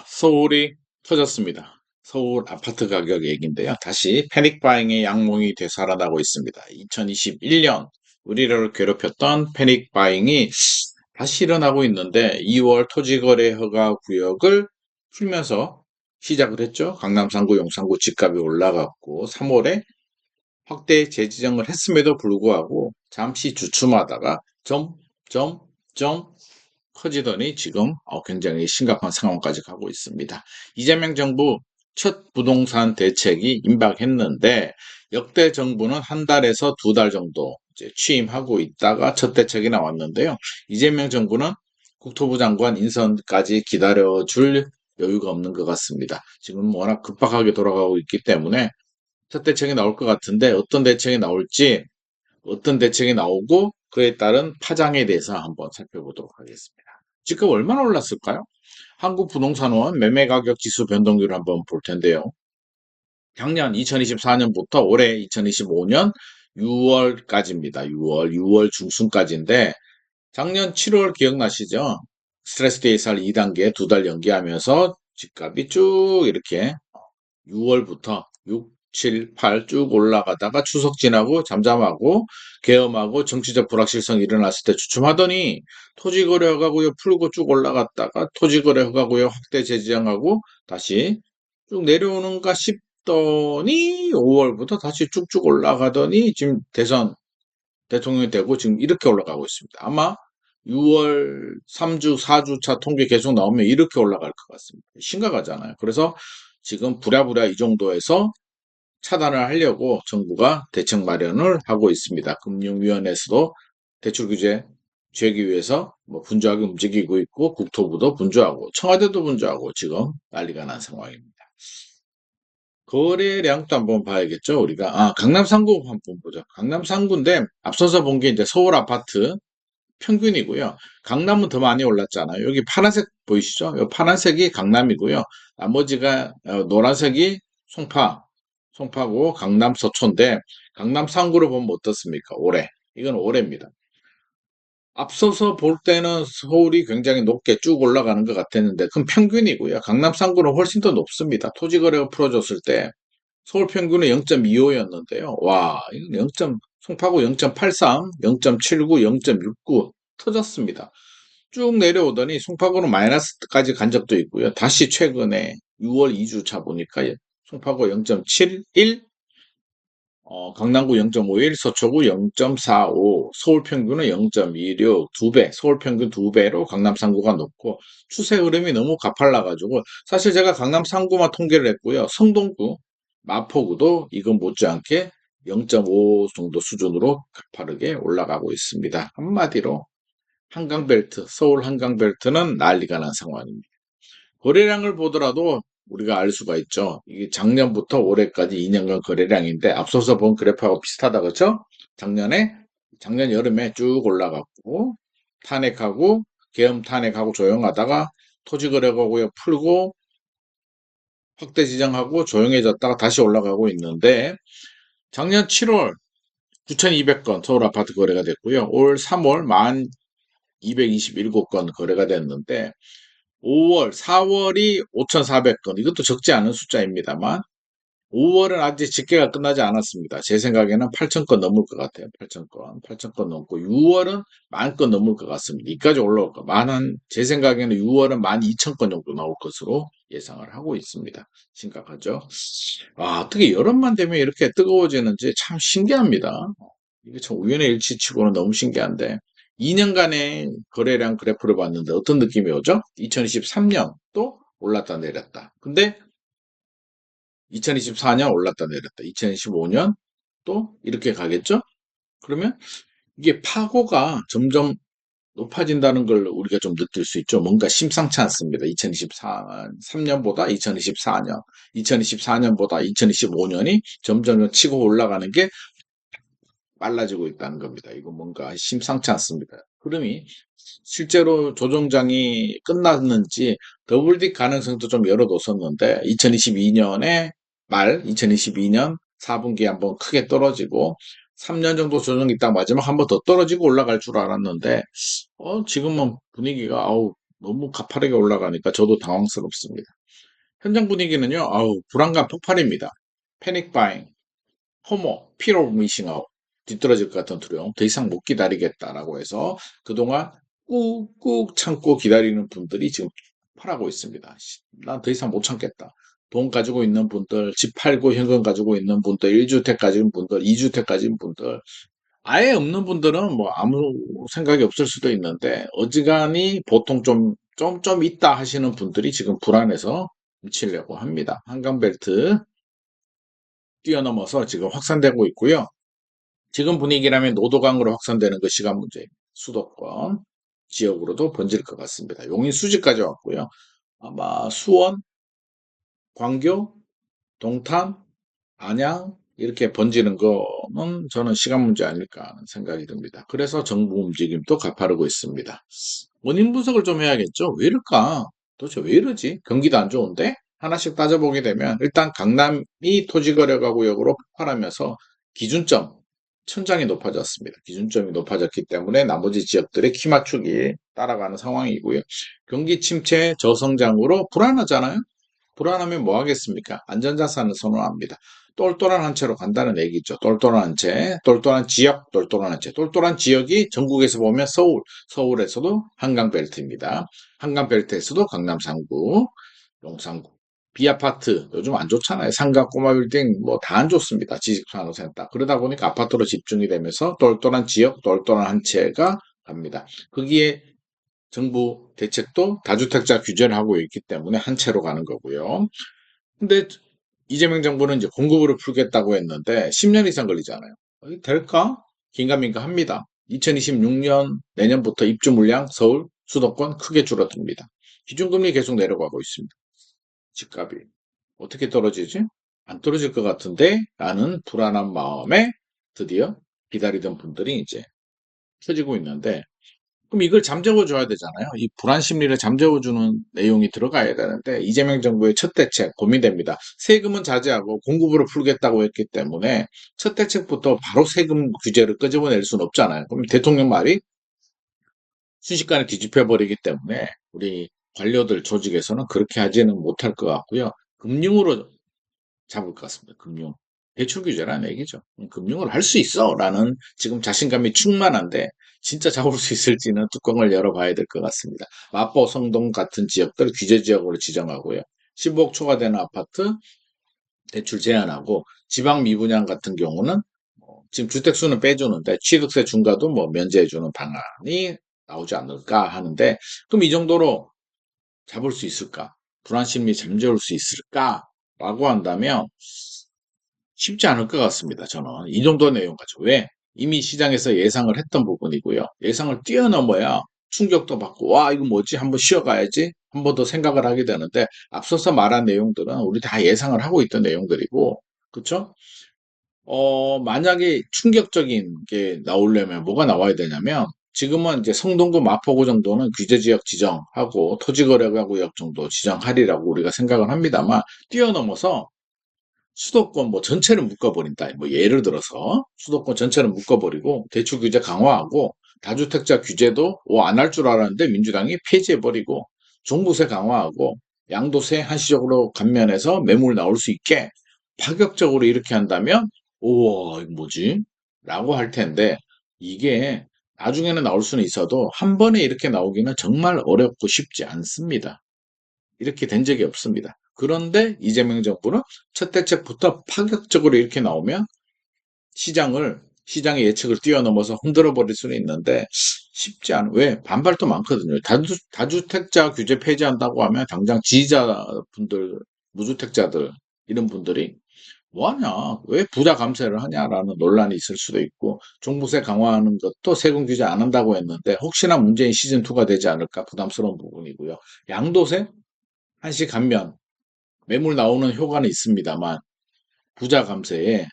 서울이 터졌습니다. 서울 아파트 가격 얘기인데요. 다시 패닉 바잉의 양몽이 되살아나고 있습니다. 2021년 우리를 괴롭혔던 패닉 바잉이 다시 일어나고 있는데 2월 토지거래 허가 구역을 풀면서 시작을 했죠. 강남 3구, 용산구 집값이 올라갔고 3월에 확대 재지정을 했음에도 불구하고 잠시 주춤하다가 점 커지더니 지금 굉장히 심각한 상황까지 가고 있습니다. 이재명 정부 첫 부동산 대책이 임박했는데 역대 정부는 한 달에서 두 달 정도 이제 취임하고 있다가 첫 대책이 나왔는데요. 이재명 정부는 국토부 장관 인선까지 기다려줄 여유가 없는 것 같습니다. 지금 워낙 급박하게 돌아가고 있기 때문에 첫 대책이 나올 것 같은데 어떤 대책이 나올지 어떤 대책이 나오고 그에 따른 파장에 대해서 한번 살펴보도록 하겠습니다. 집값 얼마나 올랐을까요? 한국부동산원 매매가격 지수 변동률을 한번 볼 텐데요. 작년 2024년부터 올해 2025년 6월까지입니다. 6월 중순까지인데 작년 7월 기억나시죠? 스트레스 데이살 2단계 두 달 연기하면서 집값이 쭉 이렇게 6월부터 6, 7, 8 쭉 올라가다가 추석 지나고 잠잠하고 계엄하고 정치적 불확실성이 일어났을 때 주춤하더니 토지거래 허가구역 풀고 쭉 올라갔다가 토지거래 허가구역 확대 재지정하고 다시 쭉 내려오는가 싶더니 5월부터 다시 쭉쭉 올라가더니 지금 대선 대통령이 되고 지금 이렇게 올라가고 있습니다. 아마 6월 3주, 4주차 통계 계속 나오면 이렇게 올라갈 것 같습니다. 심각하잖아요. 그래서 지금 부랴부랴 이 정도에서 차단을 하려고 정부가 대책 마련을 하고 있습니다. 금융위원회에서도 대출 규제 취하기 위해서 뭐 분주하게 움직이고 있고 국토부도 분주하고 청와대도 분주하고 지금 난리가 난 상황입니다. 거래량도 한번 봐야겠죠, 우리가. 강남 3구 한번 보죠. 강남 3구인데 앞서서 본 게 이제 서울 아파트 평균이고요. 강남은 더 많이 올랐잖아요. 여기 파란색 보이시죠? 이 파란색이 강남이고요. 나머지가 노란색이 송파고 강남 서초인데 강남 3구를 보면 어떻습니까? 올해. 이건 올해입니다. 앞서서 볼 때는 서울이 굉장히 높게 쭉 올라가는 것 같았는데 그건 평균이고요. 강남 3구는 훨씬 더 높습니다. 토지거래가 풀어졌을 때 서울 평균은 0.25였는데요. 와, 이건 0. 송파구 0.83, 0.79, 0.69 터졌습니다. 쭉 내려오더니 송파구는 마이너스까지 간 적도 있고요. 다시 최근에 6월 2주차 보니까 송파구 0.71, 강남구 0.51, 서초구 0.45, 서울 평균은 0.26, 2배, 서울 평균 2배로 강남 3구가 높고 추세 흐름이 너무 가팔라가지고 사실 제가 강남 3구만 통계를 했고요. 성동구, 마포구도 이건 못지않게 0.5 정도 수준으로 가파르게 올라가고 있습니다. 한마디로 한강벨트, 서울 한강벨트는 난리가 난 상황입니다. 거래량을 보더라도 우리가 알 수가 있죠. 이게 작년부터 올해까지 2년간 거래량인데 앞서서 본 그래프하고 비슷하다 그렇죠? 작년 여름에 쭉 올라갔고 탄핵하고 계엄 탄핵하고 조용하다가 토지거래고요 풀고 확대 지정하고 조용해졌다가 다시 올라가고 있는데 작년 7월 9,200건 서울 아파트 거래가 됐고요. 올 3월 1,227건 거래가 됐는데 5월, 4월이 5,400건. 이것도 적지 않은 숫자입니다만 5월은 아직 집계가 끝나지 않았습니다. 제 생각에는 8,000건 넘을 것 같아요. 8,000건 넘고 6월은 10,000건 넘을 것 같습니다. 이까지 올라올 거. 제 생각에는 6월은 12,000건 정도 나올 것으로 예상을 하고 있습니다. 심각하죠? 어떻게 여름만 되면 이렇게 뜨거워지는지 참 신기합니다. 이게 참 우연의 일치치고는 너무 신기한데 2년간의 거래량 그래프를 봤는데 어떤 느낌이 오죠? 2023년 또 올랐다 내렸다. 근데 2024년 올랐다 내렸다. 2025년 또 이렇게 가겠죠? 그러면 이게 파고가 점점 높아진다는 걸 우리가 좀 느낄 수 있죠. 뭔가 심상치 않습니다. 2023년보다 2024년, 2024년보다 2025년이 점점 치고 올라가는 게 빨라지고 있다는 겁니다. 이거 뭔가 심상치 않습니다. 흐름이 실제로 조정장이 끝났는지 더블딕 가능성도 좀 열어뒀었는데 2022년에 2022년 4분기에 한번 크게 떨어지고 3년 정도 조정이 있다 마지막 한번 더 떨어지고 올라갈 줄 알았는데 지금은 분위기가 너무 가파르게 올라가니까 저도 당황스럽습니다. 현장 분위기는요, 아우, 불안감 폭발입니다. 패닉 바잉, 포모, 피어 오브 미싱 아웃, 뒤떨어질 것 같은 두려움, 더 이상 못 기다리겠다라고 해서 그동안 꾹꾹 참고 기다리는 분들이 지금 폭발하고 있습니다. 난 더 이상 못 참겠다. 돈 가지고 있는 분들, 집 팔고 현금 가지고 있는 분들, 1주택 가진 분들, 2주택 가진 분들, 아예 없는 분들은 뭐 아무 생각이 없을 수도 있는데, 어지간히 보통 좀 있다 하시는 분들이 지금 불안해서 미치려고 합니다. 한강벨트 뛰어넘어서 지금 확산되고 있고요. 지금 분위기라면 노도강으로 확산되는 그 시간 문제입니다. 수도권 지역으로도 번질 것 같습니다. 용인 수지까지 왔고요. 아마 수원, 광교, 동탄, 안양 이렇게 번지는 거는 저는 시간 문제 아닐까 하는 생각이 듭니다. 그래서 정부 움직임도 가파르고 있습니다. 원인 분석을 좀 해야겠죠. 왜 이럴까? 도대체 왜 이러지? 경기도 안 좋은데? 하나씩 따져보게 되면 일단 강남이 토지거래가구역으로 폭발하면서 기준점, 천장이 높아졌습니다. 기준점이 높아졌기 때문에 나머지 지역들의 키 맞추기 따라가는 상황이고요. 경기 침체 저성장으로 불안하잖아요. 불안하면 뭐 하겠습니까? 안전자산을 선호합니다. 똘똘한 한 채로 간다는 얘기죠. 똘똘한 한 채, 똘똘한 지역, 똘똘한 한 채. 똘똘한 지역이 전국에서 보면 서울에서도 한강벨트입니다. 한강벨트에서도 강남 3구, 용산구. B아파트 요즘 안 좋잖아요. 상가 꼬마 빌딩 뭐 다 안 좋습니다. 지식산업센터. 그러다 보니까 아파트로 집중이 되면서 똘똘한 지역, 똘똘한 한 채가 갑니다. 거기에 정부 대책도 다주택자 규제를 하고 있기 때문에 한 채로 가는 거고요. 근데 이재명 정부는 이제 공급으로 풀겠다고 했는데 10년 이상 걸리잖아요. 될까? 긴가민가 합니다. 2026년 내년부터 입주 물량 서울 수도권 크게 줄어듭니다. 기준금리 계속 내려가고 있습니다. 집값이 어떻게 떨어지지? 안 떨어질 것 같은데 라는 불안한 마음에 드디어 기다리던 분들이 이제 펴지고 있는데, 그럼 이걸 잠재워 줘야 되잖아요. 이 불안 심리를 잠재워 주는 내용이 들어가야 되는데 이재명 정부의 첫 대책 고민됩니다. 세금은 자제하고 공급으로 풀겠다고 했기 때문에 첫 대책부터 바로 세금 규제를 끄집어낼 수는 없잖아요. 그럼 대통령 말이 순식간에 뒤집혀 버리기 때문에 우리 관료들 조직에서는 그렇게 하지는 못할 것 같고요. 금융으로 잡을 것 같습니다. 금융. 대출 규제라는 얘기죠. 금융을 할 수 있어 라는 지금 자신감이 충만한데 진짜 잡을 수 있을지는 뚜껑을 열어봐야 될 것 같습니다. 마포, 성동 같은 지역들 규제 지역으로 지정하고요. 15억 초과되는 아파트 대출 제한하고 지방 미분양 같은 경우는 지금 주택수는 빼주는데 취득세 중과도 뭐 면제해주는 방안이 나오지 않을까 하는데, 그럼 이 정도로 잡을 수 있을까? 불안심리 잠재울 수 있을까? 라고 한다면 쉽지 않을 것 같습니다. 저는 이 정도 내용 가지고. 왜? 이미 시장에서 예상을 했던 부분이고요. 예상을 뛰어넘어야 충격도 받고 와 이거 뭐지? 한번 쉬어가야지. 한 번 더 생각을 하게 되는데 앞서서 말한 내용들은 우리 다 예상을 하고 있던 내용들이고, 그렇죠? 만약에 충격적인 게 나오려면 뭐가 나와야 되냐면, 지금은 이제 성동구 마포구 정도는 규제지역 지정하고 토지거래구역 정도 지정하리라고 우리가 생각을 합니다만, 뛰어넘어서 수도권 뭐 전체를 묶어버린다. 뭐 예를 들어서 수도권 전체를 묶어버리고 대출 규제 강화하고 다주택자 규제도 안 할 줄 알았는데 민주당이 폐지해버리고 종부세 강화하고 양도세 한시적으로 감면해서 매물 나올 수 있게 파격적으로 이렇게 한다면 우와 이거 뭐지? 라고 할 텐데, 이게 나중에는 나올 수는 있어도 한 번에 이렇게 나오기는 정말 어렵고 쉽지 않습니다. 이렇게 된 적이 없습니다. 그런데 이재명 정부는 첫 대책부터 파격적으로 이렇게 나오면 시장의 예측을 뛰어넘어서 흔들어 버릴 수는 있는데 쉽지 않아요. 왜? 반발도 많거든요. 다주택자 규제 폐지한다고 하면 당장 지지자분들, 무주택자들 이런 분들이 뭐하냐? 왜 부자 감세를 하냐라는 논란이 있을 수도 있고, 종부세 강화하는 것도 세금 규제 안 한다고 했는데 혹시나 문재인 시즌2가 되지 않을까 부담스러운 부분이고요. 양도세 한시 감면 매물 나오는 효과는 있습니다만 부자 감세에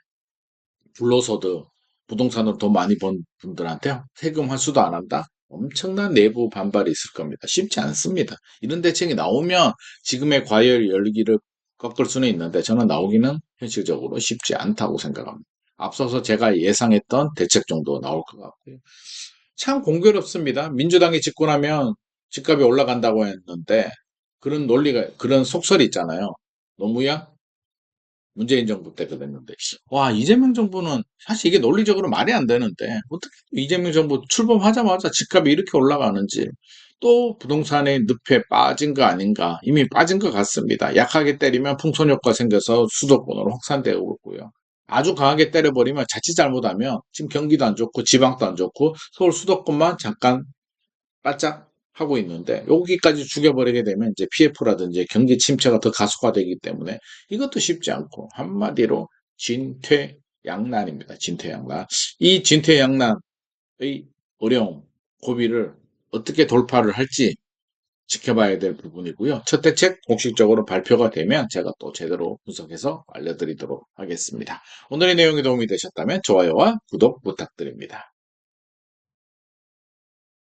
불로소득 부동산으로 돈 많이 번 분들한테 세금 환수도 안 한다? 엄청난 내부 반발이 있을 겁니다. 쉽지 않습니다. 이런 대책이 나오면 지금의 과열 열기를 꺾을 수는 있는데 저는 나오기는 현실적으로 쉽지 않다고 생각합니다. 앞서서 제가 예상했던 대책 정도 나올 것 같고요. 참 공교롭습니다. 민주당이 집권하면 집값이 올라간다고 했는데 그런 논리가 그런 속설이 있잖아요. 노무현 문재인 정부 때 그랬는데 와 이재명 정부는 사실 이게 논리적으로 말이 안 되는데 어떻게 이재명 정부 출범하자마자 집값이 이렇게 올라가는지 또 부동산의 늪에 빠진 거 아닌가 이미 빠진 것 같습니다. 약하게 때리면 풍선효과 생겨서 수도권으로 확산되고 있고요. 아주 강하게 때려버리면 자칫 잘못하면 지금 경기도 안 좋고 지방도 안 좋고 서울 수도권만 잠깐 바짝 하고 있는데 여기까지 죽여버리게 되면 이제 PF라든지 경기 침체가 더 가속화되기 때문에 이것도 쉽지 않고 한마디로 진퇴양난입니다. 진퇴양난. 이 진퇴양난의 어려움, 고비를 어떻게 돌파를 할지 지켜봐야 될 부분이고요. 첫 대책 공식적으로 발표가 되면 제가 또 제대로 분석해서 알려드리도록 하겠습니다. 오늘의 내용이 도움이 되셨다면 좋아요와 구독 부탁드립니다.